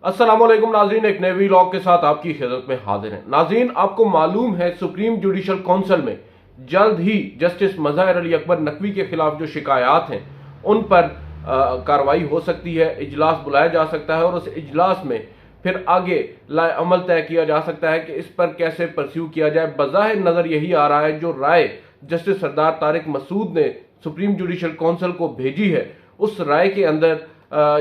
अस्सलाम वालेकुम नाज़रीन, एक नए व्लॉग के साथ आपकी खिदमत में हाजिर हैं। नाज़रीन, आपको मालूम है सुप्रीम जुडिशल काउंसिल में जल्द ही जस्टिस मज़हर अली अकबर नकवी के खिलाफ जो शिकायत हैं उन पर कार्रवाई हो सकती है। इजलास बुलाया जा सकता है और उस इजलास में फिर आगे अमल तय किया जा सकता है कि इस पर कैसे परस्यू किया जाए। बज़ाहिर नज़र यही आ रहा है जो राय जस्टिस सरदार तारिक मसूद ने सुप्रीम जुडिशल काउंसिल को भेजी है उस राय के अंदर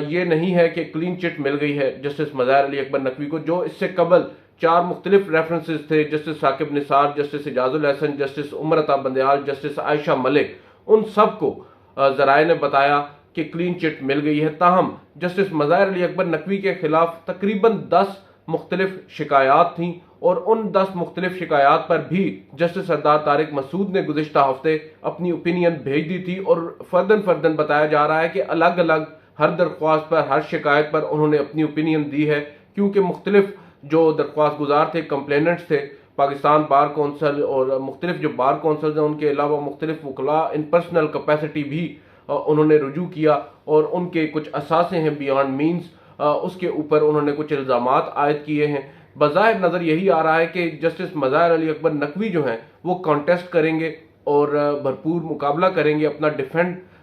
ये नहीं है कि क्लीन चिट मिल गई है जस्टिस मज़हर अली अकबर नकवी को। जो इससे कबल 4 मुख्तलिफ रेफरेंसेस थे, justice Saqib Nisar, justice Ijazul Hasan, justice Umar Ata Bandial, justice Ayesha Malik, उन सबको जराए ने बताया कि क्लीन चिट मिल गई है। ताहम जस्टिस मज़हर अली अकबर नकवी के खिलाफ तकरीबन 10 मुख्तलिफ शिकायत थीं और उन 10 मुख्तलिफ शिकायत पर भी जस्टिस सरदार तारिक मसूद ने गुज़िश्ता हफ्ते अपनी ओपिनियन भेज दी थी और फर्दन बताया जा रहा है कि अलग अलग हर दरख्वास्त पर, हर शिकायत पर उन्होंने अपनी ओपिनियन दी है, क्योंकि मुख्तलिफ जो दरख्वास्त गुजार थे, कंप्लेनेंट्स थे, पाकिस्तान बार कौंसल और मुख्तलिफ जो बार कौंसल हैं उनके अलावा मुख्तलिफ वकला इन पर्सनल कैपेसिटी भी उन्होंने रुजू किया और उनके कुछ असासे हैं बियॉन्ड मीन्स, उसके ऊपर उन्होंने कुछ इल्ज़ामात आयद किए हैं। बज़ाहिर नज़र यही आ रहा है कि जस्टिस मज़हर अली अकबर नकवी जो हैं वो कॉन्टेस्ट करेंगे और भरपूर मुकाबला करेंगे, अपना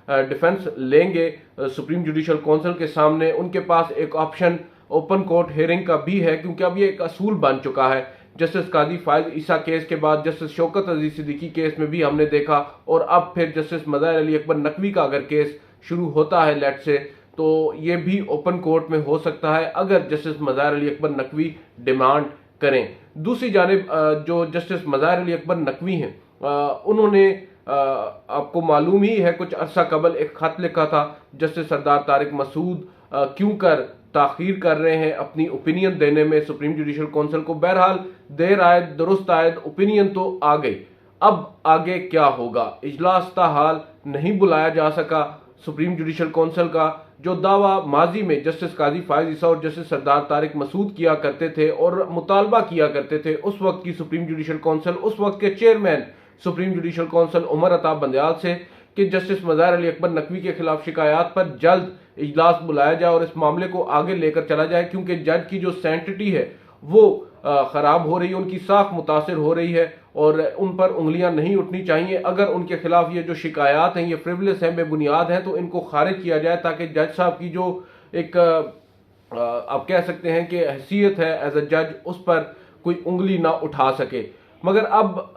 डिफेंस लेंगे सुप्रीम जुडिशल काउंसिल के सामने। उनके पास एक ऑप्शन ओपन कोर्ट हेयरिंग का भी है, क्योंकि अब ये एक असूल बन चुका है। जस्टिस काजी फायज ईसा केस के बाद जस्टिस शौकत अजीज सिद्दीकी केस में भी हमने देखा, और अब फिर जस्टिस मज़हर अली अकबर नकवी का अगर केस शुरू होता है लेट से, तो ये भी ओपन कोर्ट में हो सकता है अगर जस्टिस मज़हर अली अकबर नकवी डिमांड करें। दूसरी जानिब जो जस्टिस मज़हर अली अकबर नकवी हैं उन्होंने आपको मालूम ही है कुछ अरसा कबल एक खत लिखा था जस्टिस सरदार तारिक मसूद क्यों कर ताखीर कर रहे हैं अपनी ओपिनियन देने में सुप्रीम जुडिशल काउंसिल को। बहरहाल देर आयद दुरुस्त आयद, ओपिनियन तो आ गई। अब आगे क्या होगा? इजलास ताहाल नहीं बुलाया जा सका सुप्रीम जुडिशल काउंसिल का। जो दावा माजी में जस्टिस काजी फायज ईसा और जस्टिस सरदार तारिक मसूद किया करते थे और मुतालबा किया करते थे उस वक्त की सुप्रीम जुडिशल काउंसिल, उस वक्त के chairman supreme judicial council Umar Ata Bandial से, कि जस्टिस मज़हर अली अकबर नकवी के खिलाफ शिकायत पर जल्द इजलास बुलाया जाए और इस मामले को आगे लेकर चला जाए, क्योंकि जज की जो सैंक्टिटी है वो खराब हो रही है, उनकी साख मुतासर हो रही है और उन पर उंगलियां नहीं उठनी चाहिए। अगर उनके खिलाफ ये जो शिकायत हैं ये फ्रिवलेस हैं, बेबुनियाद हैं, तो इनको खारिज किया जाए ताकि जज साहब की जो एक आप कह सकते हैं कि हैसियत है एज अ जज, उस पर कोई उंगली ना उठा सके। मगर अब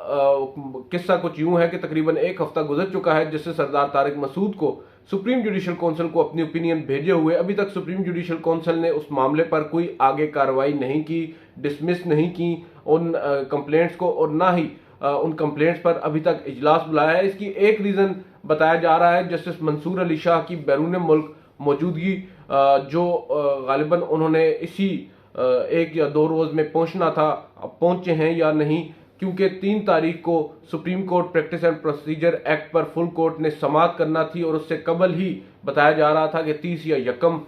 किस्सा कुछ यूं है कि तकरीबन एक हफ्ता गुजर चुका है जस्टिस सरदार तारिक मसूद को सुप्रीम जुडिशल काउंसिल को अपनी ओपिनियन भेजे हुए। अभी तक सुप्रीम जुडिशल काउंसिल ने उस मामले पर कोई आगे कार्रवाई नहीं की, डिसमिस नहीं की उन कंप्लेंट्स को, और ना ही उन कंप्लेंट्स पर अभी तक इजलास बुलाया है। इसकी एक रीज़न बताया जा रहा है जस्टिस मंसूर अली शाह की बैरून मुल्क मौजूदगी, जो गालिबन उन्होंने इसी 1 या 2 रोज़ में पहुंचना था, अब पहुंचे हैं या नहीं, क्योंकि 3 तारीख को supreme court practice and procedure act पर फुल कोर्ट ने समाअत करना थी और उससे कबल ही बताया जा रहा था कि 30 या 1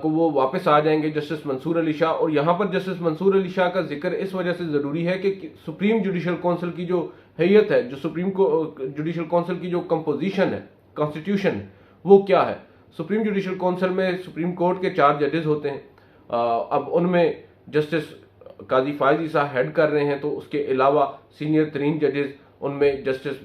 को वो वापस आ जाएंगे जस्टिस मंसूर अली शाह। और यहाँ पर जस्टिस मंसूर अली शाह का जिक्र इस वजह से ज़रूरी है कि सुप्रीम जुडिशल काउंसिल की जो हैयत है, जो सुप्रीम जुडिशल काउंसिल की जो कंपोजिशन है, कॉन्स्टिट्यूशन है, वो क्या है। सुप्रीम जुडिशल काउंसिल में सुप्रीम कोर्ट के 4 जजेस होते हैं। अब उनमें जस्टिस काजी फायज ईसा हेड कर रहे हैं, तो उसके अलावा सीनियर तरीन जजेस उनमें जस्टिस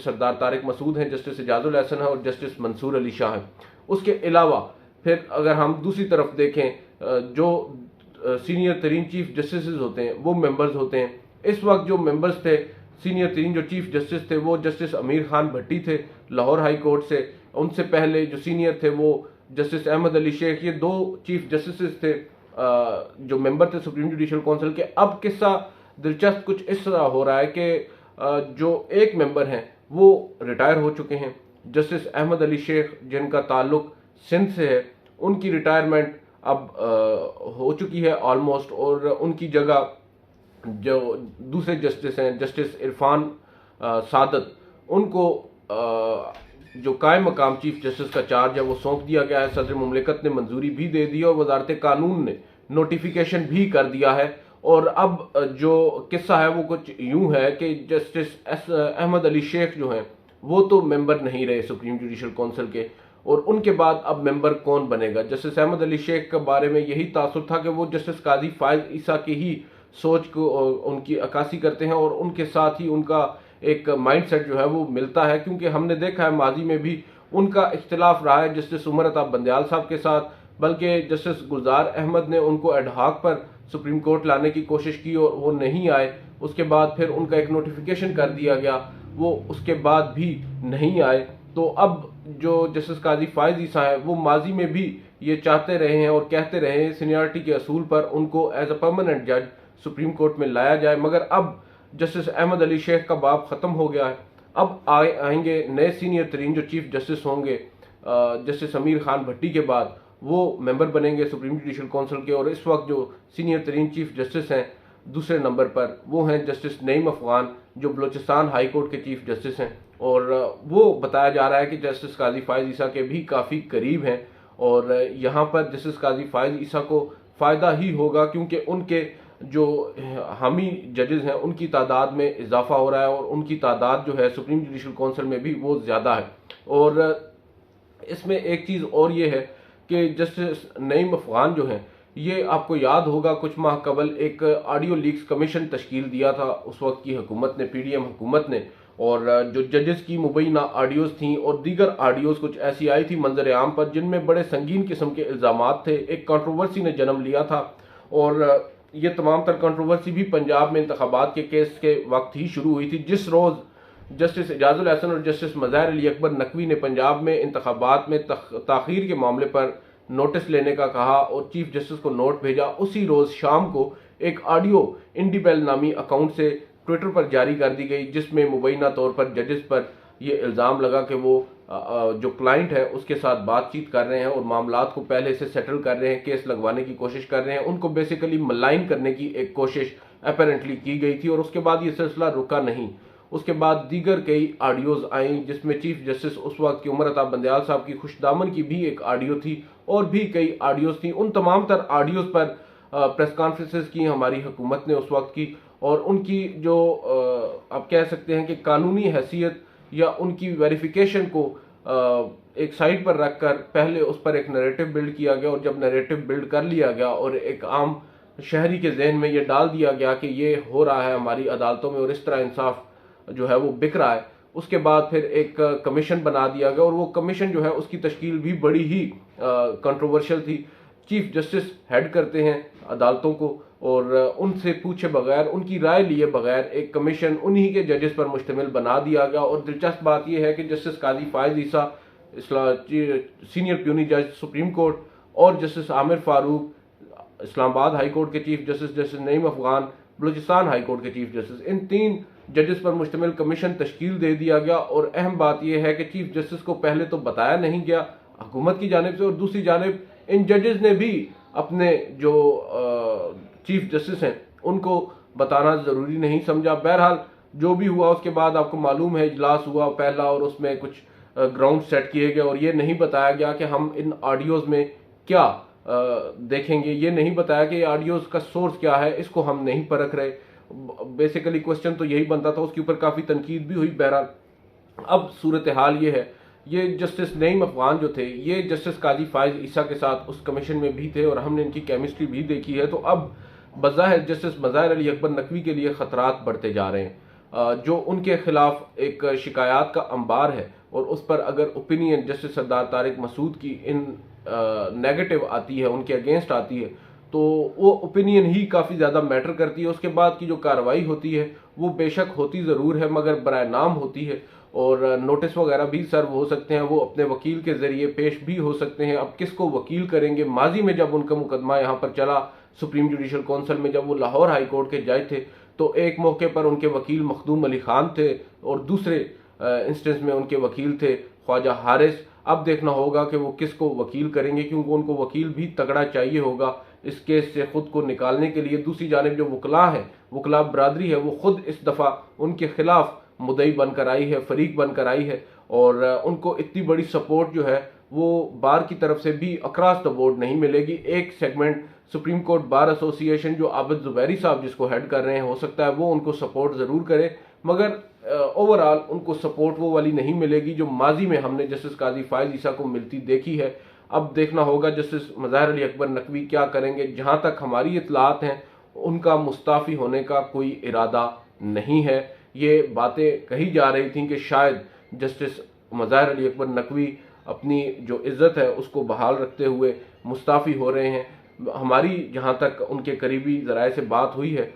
सरदार तारिक मसूद हैं, जस्टिस इजाजुल हसन है और जस्टिस मंसूर अली शाह हैं। उसके अलावा फिर अगर हम दूसरी तरफ देखें जो सीनियर तरीन चीफ जस्टिस होते हैं वो मेंबर्स होते हैं। इस वक्त जो मेंबर्स थे, सीनियर तरीन जो चीफ जस्टिस थे, वो जस्टिस अमीर खान भट्टी थे लाहौर हाई कोर्ट से। उनसे पहले जो सीनियर थे वो जस्टिस अहमद अली शेख, ये 2 चीफ जस्टिस थे जो मेंबर थे सुप्रीम जुडिशल काउंसिल के। अब किस्सा दिलचस्प कुछ इस तरह हो रहा है कि जो एक मेंबर हैं वो रिटायर हो चुके हैं, जस्टिस अहमद अली शेख जिनका ताल्लुक सिंध से है, उनकी रिटायरमेंट अब हो चुकी है ऑलमोस्ट, और उनकी जगह जो दूसरे जस्टिस हैं जस्टिस इरफान सादत, उनको जो कायम मकाम चीफ जस्टिस का चार्ज है वो सौंप दिया गया है। सदर मुमलिकत ने मंजूरी भी दे दी और वजारत कानून ने नोटिफिकेशन भी कर दिया है। और अब जो किस्सा है वो कुछ यूं है कि जस्टिस अहमद अली शेख जो हैं वो तो मेंबर नहीं रहे सुप्रीम जुडिशल काउंसिल के, और उनके बाद अब मेंबर कौन बनेगा। जस्टिस अहमद अली शेख के बारे में यही तासुर था कि वो जस्टिस काजी फायज ईसा की ही सोच को उनकी अक्कासी करते हैं और उनके साथ ही उनका एक माइंडसेट जो है वो मिलता है, क्योंकि हमने देखा है माजी में भी उनका इख्तिलाफ रहा है जस्टिस उमर अता बंदयाल साहब के साथ, बल्कि जस्टिस गुलजार अहमद ने उनको एडहॉक पर सुप्रीम कोर्ट लाने की कोशिश की और वो नहीं आए। उसके बाद फिर उनका एक नोटिफिकेशन कर दिया गया, वो उसके बाद भी नहीं आए। तो अब जो जस्टिस काजी फायज ईसा है वो माजी में भी ये चाहते रहे हैं और कहते रहे हैं सीनियरिटी के असूल पर उनको एज अ परमानेंट जज सुप्रीम कोर्ट में लाया जाए, मगर अब जस्टिस अहमद अली शेख का बाब खत्म हो गया है। अब आएंगे नए सीनियर तरीन जो चीफ जस्टिस होंगे, जस्टिस अमीर खान भट्टी के बाद वो मेंबर बनेंगे सुप्रीम जुडिशल काउंसिल के। और इस वक्त जो सीनियर तरीन चीफ जस्टिस हैं दूसरे नंबर पर वो हैं जस्टिस नईम अफगान, जो बलोचिस्तान हाई कोर्ट के चीफ जस्टिस हैं, और वो बताया जा रहा है कि जस्टिस काजी फायज ईसा के भी काफ़ी करीब हैं। और यहाँ पर जस्टिस काजी फायज ईसा को फ़ायदा ही होगा, क्योंकि उनके जो हामी जजेस हैं उनकी तादाद में इजाफा हो रहा है और उनकी तादाद जो है सुप्रीम जुडिशल काउंसिल में भी वो ज़्यादा है। और इसमें एक चीज़ और ये है कि जस्टिस नईम अफगान जो हैं, ये आपको याद होगा कुछ माह कबल एक ऑडियो लीक्स कमीशन तश्कील दिया था उस वक्त की हुकूमत ने, पीडीएम हुकूमत ने, और जो जजेस की मुबैना ऑडियोज़ थी और दीगर ऑडियोज़ कुछ ऐसी आई थी मंजर आम पर जिनमें बड़े संगीन किस्म के इल्ज़ामात थे। एक कंट्रोवर्सी ने जन्म लिया था और ये तमाम तर कंट्रोवर्सी भी पंजाब में इंतखाबात के केस के वक्त ही शुरू हुई थी, जिस रोज़ जस्टिस एजाजुल हसन और जस्टिस मज़ाहिर अली अकबर नकवी ने पंजाब में इंतखाबात में ताख़ीर के मामले पर नोटिस लेने का कहा और चीफ जस्टिस को नोट भेजा। उसी रोज़ शाम को एक ऑडियो इंडीबेल नामी अकाउंट से ट्विटर पर जारी कर दी गई, जिसमें मुबैना तौर पर जजेस पर यह इल्ज़ाम लगा कि वो जो क्लाइंट है उसके साथ बातचीत कर रहे हैं और मामलात को पहले से सेटल कर रहे हैं, केस लगवाने की कोशिश कर रहे हैं, उनको बेसिकली मलाइन करने की एक कोशिश अपेरेंटली की गई थी। और उसके बाद ये सिलसिला रुका नहीं। उसके बाद दीगर कई ऑडियोज़ आई जिसमें चीफ जस्टिस उस वक्त की उमर अता बंदयाल साहब की खुशदामन की भी एक ऑडियो थी और भी कई ऑडियोज़ थी। उन तमाम तर ऑडियोज़ पर प्रेस कॉन्फ्रेंसेस की हमारी हुकूमत ने उस वक्त की, और उनकी जो आप कह सकते हैं कि कानूनी हैसियत या उनकी वेरिफिकेशन को एक साइड पर रखकर पहले उस पर एक नैरेटिव बिल्ड किया गया, और जब नैरेटिव बिल्ड कर लिया गया और एक आम शहरी के जहन में ये डाल दिया गया कि ये हो रहा है हमारी अदालतों में और इस तरह इंसाफ जो है वो बिक रहा है, उसके बाद फिर एक कमीशन बना दिया गया। और वो कमीशन जो है उसकी तश्कील भी बड़ी ही कंट्रोवर्शियल थी। चीफ जस्टिस हेड करते हैं अदालतों को और उनसे पूछे बगैर, उनकी राय लिए बगैर एक कमीशन उन्हीं के जजेस पर मुश्तमिल बना दिया गया। और दिलचस्प बात यह है कि justice Qazi Faez Isa senior puisne जज सुप्रीम कोर्ट और justice Aamir Farooq Islamabad high court के chief justice, justice Naeem Afghan Balochistan high court के चीफ जस्टिस, इन 3 जजेस पर मुश्तमिल कमीशन तश्कील दे दिया गया। और अहम बात यह है कि चीफ जस्टिस को पहले तो बताया नहीं गया हुकूमत की जानिब से, और दूसरी जानिब इन जजेस ने भी अपने जो चीफ जस्टिस हैं उनको बताना ज़रूरी नहीं समझा। बहरहाल जो भी हुआ उसके बाद आपको मालूम है इजलास हुआ पहला और उसमें कुछ ग्राउंड सेट किए गए और ये नहीं बताया गया कि हम इन ऑडियोज़ में क्या देखेंगे, ये नहीं बताया कि ऑडियोज़ का सोर्स क्या है, इसको हम नहीं परख रहे। बेसिकली क्वेश्चन तो यही बनता था, उसके ऊपर काफ़ी तनकीद भी हुई। बहरहाल अब सूरत हाल ये है, ये जस्टिस नईम अफगान जो थे ये जस्टिस काजी फायज ईसा के साथ उस कमीशन में भी थे और हमने इनकी केमिस्ट्री भी देखी है। तो अब बज़ाहिर जस्टिस मज़ाहिर अली अकबर नकवी के लिए ख़तरात बढ़ते जा रहे हैं। जो उनके खिलाफ एक शिकायत का अंबार है और उस पर अगर ओपिनियन जस्टिस सरदार तारिक मसूद की इन नेगेटिव आती है, उनके अगेंस्ट आती है, तो वो ओपिनियन ही काफ़ी ज़्यादा मैटर करती है। उसके बाद की जो कार्रवाई होती है वो बेशक होती ज़रूर है मगर बराए नाम होती है और नोटिस वगैरह भी सर्व हो सकते हैं, वो अपने वकील के ज़रिए पेश भी हो सकते हैं। अब किसको वकील करेंगे? माजी में जब उनका मुकदमा यहाँ पर चला सुप्रीम जुडिशल काउंसिल में, जब वो लाहौर हाई कोर्ट के जज थे, तो एक मौके पर उनके वकील मखदूम अली खान थे और दूसरे इंस्टेंस में उनके वकील थे ख्वाजा हारिस। अब देखना होगा कि वो किसको वकील करेंगे, क्योंकि उनको वकील भी तगड़ा चाहिए होगा इस केस से खुद को निकालने के लिए। दूसरी जानिब जो वकला हैं, वकला बरादरी है, वो खुद इस दफ़ा उनके खिलाफ मुद्दई बनकर आई है, फरीक बनकर आई है और उनको इतनी बड़ी सपोर्ट जो है वो बार की तरफ से भी अक्रॉस द बोर्ड नहीं मिलेगी। एक segment supreme court bar association जो आबिद जुबैरी साहब जिसको हेड कर रहे हैं, हो सकता है वो उनको सपोर्ट ज़रूर करे, मगर ओवरऑल उनको सपोर्ट वो वाली नहीं मिलेगी जो माजी में हमने जस्टिस काजी फायज ईसा को मिलती देखी है। अब देखना होगा जस्टिस मज़ाहिर अली अकबर नकवी क्या करेंगे। जहां तक हमारी इत्तलात हैं उनका मुस्ताफ़ी होने का कोई इरादा नहीं है। ये बातें कही जा रही थी कि शायद जस्टिस मज़ाहिर अली अकबर नकवी अपनी जो इज़्ज़त है उसको बहाल रखते हुए मुस्ताफ़ी हो रहे हैं। हमारी जहाँ तक उनके करीबी ज़राए से बात हुई है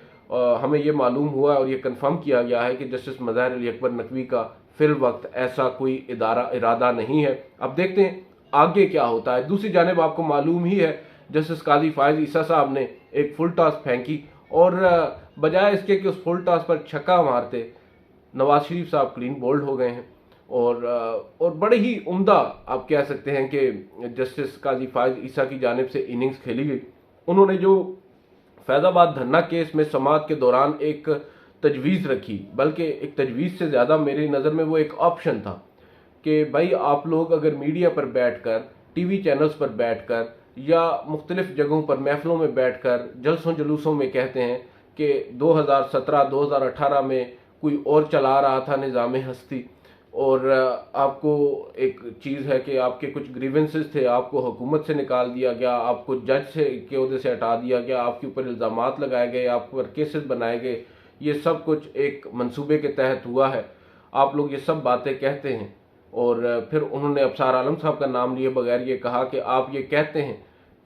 हमें ये मालूम हुआ और ये कंफर्म किया गया है कि जस्टिस मज़ाहिर अली अकबर नकवी का फिल वक्त ऐसा कोई इरादा नहीं है। अब देखते हैं आगे क्या होता है। दूसरी जानिब आपको मालूम ही है जस्टिस काजी फायज ईसा साहब ने एक फुल टॉस फेंकी और बजाय इसके कि उस फुल टॉस पर छक्का मारते नवाज शरीफ साहब क्लीन बोल्ड हो गए हैं और बड़े ही उम्दा आप कह सकते हैं कि जस्टिस काजी फायज ईसा की जानिब से इनिंग्स खेली गई। उन्होंने जो फैज़ाबाद धरना केस में समाअत के दौरान एक तजवीज़ रखी, बल्कि एक तजवीज़ से ज़्यादा मेरी नज़र में वो एक ऑप्शन था कि भाई आप लोग अगर मीडिया पर बैठकर, टीवी चैनल्स पर बैठकर या मुख्तलिफ जगहों पर महफिलों में बैठकर जलसों जुलूसों में कहते हैं कि 2017-2018 में कोई और चला रहा था निज़ाम हस्ती और आपको एक चीज़ है कि आपके कुछ ग्रीवेंसेस थे, आपको हुकूमत से निकाल दिया गया, आपको जज से के ओहदे से हटा दिया गया, आपके ऊपर इल्ज़ामात लगाए गए, आप पर केसेस बनाए गए, ये सब कुछ एक मंसूबे के तहत हुआ है। आप लोग ये सब बातें कहते हैं और फिर उन्होंने अफसार आलम साहब का नाम लिए बगैर ये कहा कि आप ये कहते हैं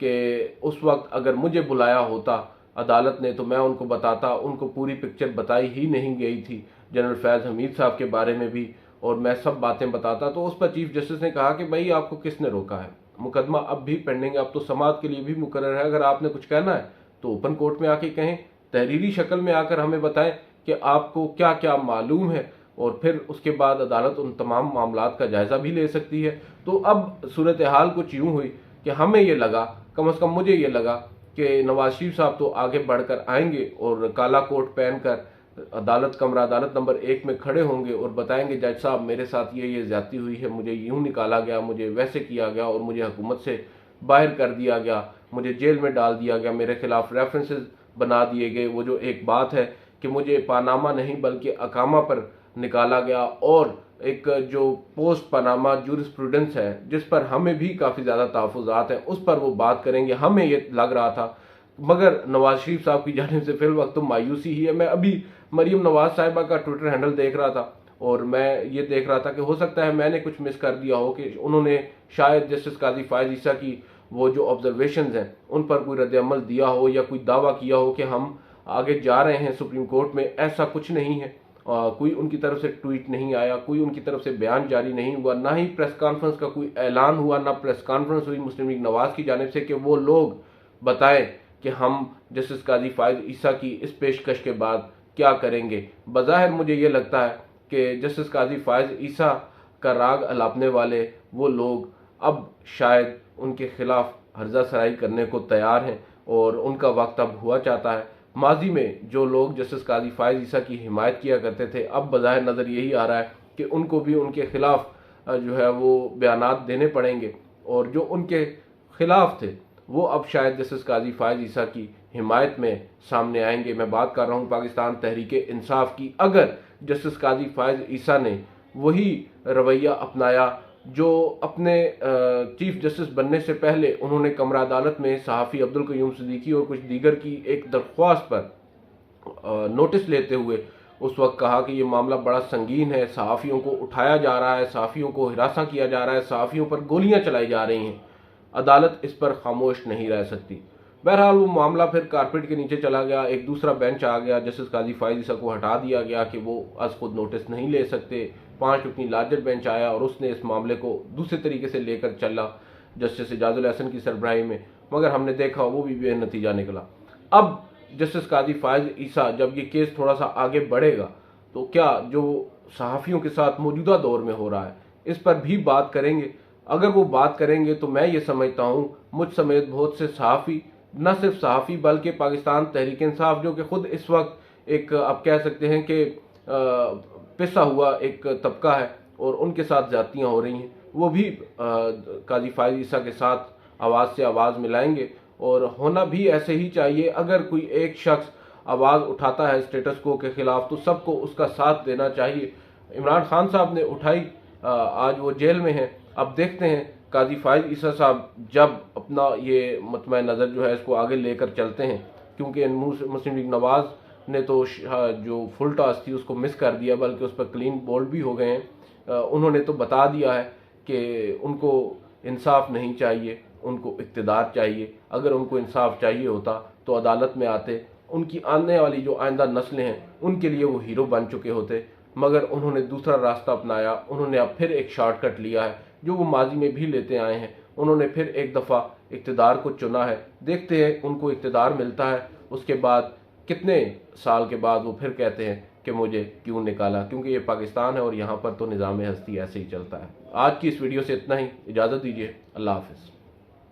कि उस वक्त अगर मुझे बुलाया होता अदालत ने तो मैं उनको बताता। उनको पूरी पिक्चर बताई ही नहीं गई थी जनरल फैज़ हमीद साहब के बारे में भी और मैं सब बातें बताता। तो उस पर चीफ जस्टिस ने कहा कि भाई आपको किसने रोका है, मुकदमा अब भी पेंडिंग है, अब तो समाअत के लिए भी मुकर्रर है, अगर आपने कुछ कहना है तो ओपन कोर्ट में आके कहें, तहरीरी शक्ल में आकर हमें बताएं कि आपको क्या क्या मालूम है और फिर उसके बाद अदालत उन तमाम मामलात का जायज़ा भी ले सकती है। तो अब सूरत हाल कुछ यूँ हुई कि हमें ये लगा, कम अज़ कम मुझे ये लगा कि नवाज शरीफ साहब तो आगे बढ़कर आएंगे और काला कोट पहनकर कमरा अदालत नंबर 1 में खड़े होंगे और बताएंगे जज साहब मेरे साथ ये ज्यादती हुई है, मुझे यूं निकाला गया, मुझे वैसे किया गया और मुझे हुकूमत से बाहर कर दिया गया, मुझे जेल में डाल दिया गया, मेरे खिलाफ रेफरेंसेस बना दिए गए। वो जो एक बात है कि मुझे पानामा नहीं बल्कि अकामा पर निकाला गया और एक जो पोस्ट पनामा जूरिस्प्रूडेंस है जिस पर हमें भी काफ़ी ज़्यादा तहफ़्फ़ुज़ात हैं उस पर वो बात करेंगे। हमें ये लग रहा था, मगर नवाज शरीफ साहब की जानिब से फिल वक्त तो मायूसी ही है। मैं अभी मरीम नवाज साहिबा का ट्विटर हैंडल देख रहा था और मैं ये देख रहा था कि हो सकता है मैंने कुछ मिस कर दिया हो कि उन्होंने शायद जस्टिस काजी फायज ईसा की वो जो ऑब्जर्वेशंस हैं उन पर कोई रद्द-ए-अमल दिया हो या कोई दावा किया हो कि हम आगे जा रहे हैं सुप्रीम कोर्ट में। ऐसा कुछ नहीं है, कोई उनकी तरफ से ट्वीट नहीं आया, कोई उनकी तरफ से बयान जारी नहीं हुआ, ना ही प्रेस कॉन्फ्रेंस का कोई ऐलान हुआ, ना प्रेस कॉन्फ्रेंस हुई मुस्लिम लीग नवाज की जानिब से कि वो लोग बताएं कि हम जस्टिस काजी फायज ईसा की इस पेशकश के बाद क्या करेंगे। बज़ाहिर मुझे ये लगता है कि जस्टिस काजी फायज ईसा का राग अलापने वाले वो लोग अब शायद उनके खिलाफ हर्जा सराई करने को तैयार हैं और उनका वक्त अब हुआ चाहता है। माजी में जो लोग जस्टिस काजी फायज ईसा की हिमायत किया करते थे अब बज़ाहिर नज़र यही आ रहा है कि उनको भी उनके खिलाफ जो है वो बयानात देने पड़ेंगे और जो उनके खिलाफ थे वो अब शायद जस्टिस काजी फायज ईसा की हिमायत में सामने आएंगे। मैं बात कर रहा हूँ पाकिस्तान तहरीक इंसाफ की। अगर जस्टिस काजी फायज ईसा ने वही रवैया अपनाया जो अपने चीफ जस्टिस बनने से पहले उन्होंने कमरा अदालत में सहाफ़ी अब्दुल क़य्यूम सिद्दीकी और कुछ दीगर की एक दरख्वास्त पर नोटिस लेते हुए उस वक्त कहा कि ये मामला बड़ा संगीन है, सहाफ़ियों को उठाया जा रहा है, सहाफ़ियों को हिरासा किया जा रहा है, सहाफ़ियों पर गोलियां चलाई जा रही हैं, अदालत इस पर खामोश नहीं रह सकती। बहरहाल वो मामला फिर कारपेट के नीचे चला गया, एक दूसरा बेंच आ गया, जस्टिस काजी फायज ईसा को हटा दिया गया कि वो आज खुद नोटिस नहीं ले सकते। 5 रुकनी लार्जर बेंच आया और उसने इस मामले को दूसरे तरीके से लेकर चला जस्टिस इजाजुल हसन की सरबराही में, मगर हमने देखा वो भी बेनतीजा निकला। अब जस्टिस काजी फायज ईसा जब ये केस थोड़ा सा आगे बढ़ेगा तो क्या जो सहाफ़ियों के साथ मौजूदा दौर में हो रहा है इस पर भी बात करेंगे। अगर वो बात करेंगे तो मैं ये समझता हूँ मुझ समेत बहुत से सहाफ़ी, न सिर्फ सहाफ़ी बल्कि पाकिस्तान तहरीक इंसाफ जो कि खुद इस वक्त एक आप कह सकते हैं कि पिसा हुआ एक तबका है और उनके साथ ज़्यादतियाँ हो रही हैं, वो भी काजी फायज ईसा के साथ आवाज़ से आवाज़ मिलाएंगे और होना भी ऐसे ही चाहिए। अगर कोई एक शख्स आवाज़ उठाता है स्टेटस को के खिलाफ तो सबको उसका साथ देना चाहिए। इमरान खान साहब ने उठाई, आज वो जेल में हैं। अब देखते हैं काजी फाइज ईसा साहब जब अपना ये मतमय नज़र जो है इसको आगे लेकर चलते हैं, क्योंकि मुस्लिम लीग नवाज़ ने तो जो फुल टॉस थी उसको मिस कर दिया, बल्कि उस पर क्लीन बोल्ड भी हो गए हैं। उन्होंने तो बता दिया है कि उनको इंसाफ नहीं चाहिए, उनको इक़्तिदार चाहिए। अगर उनको इंसाफ चाहिए होता तो अदालत में आते, उनकी आने वाली जो आइंदा नस्लें हैं उनके लिए वो हीरो बन चुके होते, मगर उन्होंने दूसरा रास्ता अपनाया। उन्होंने अब फिर एक शॉर्टकट लिया है जो वो माजी में भी लेते आए हैं। उन्होंने फिर एक दफ़ा इक़्तिदार को चुना है। देखते हैं उनको इक़्तिदार मिलता है, उसके बाद कितने साल के बाद वो फिर कहते हैं कि मुझे क्यों निकाला, क्योंकि ये पाकिस्तान है और यहाँ पर तो निज़ाम हस्ती ऐसे ही चलता है। आज की इस वीडियो से इतना ही, इजाज़त दीजिए, अल्लाह हाफ़िज़।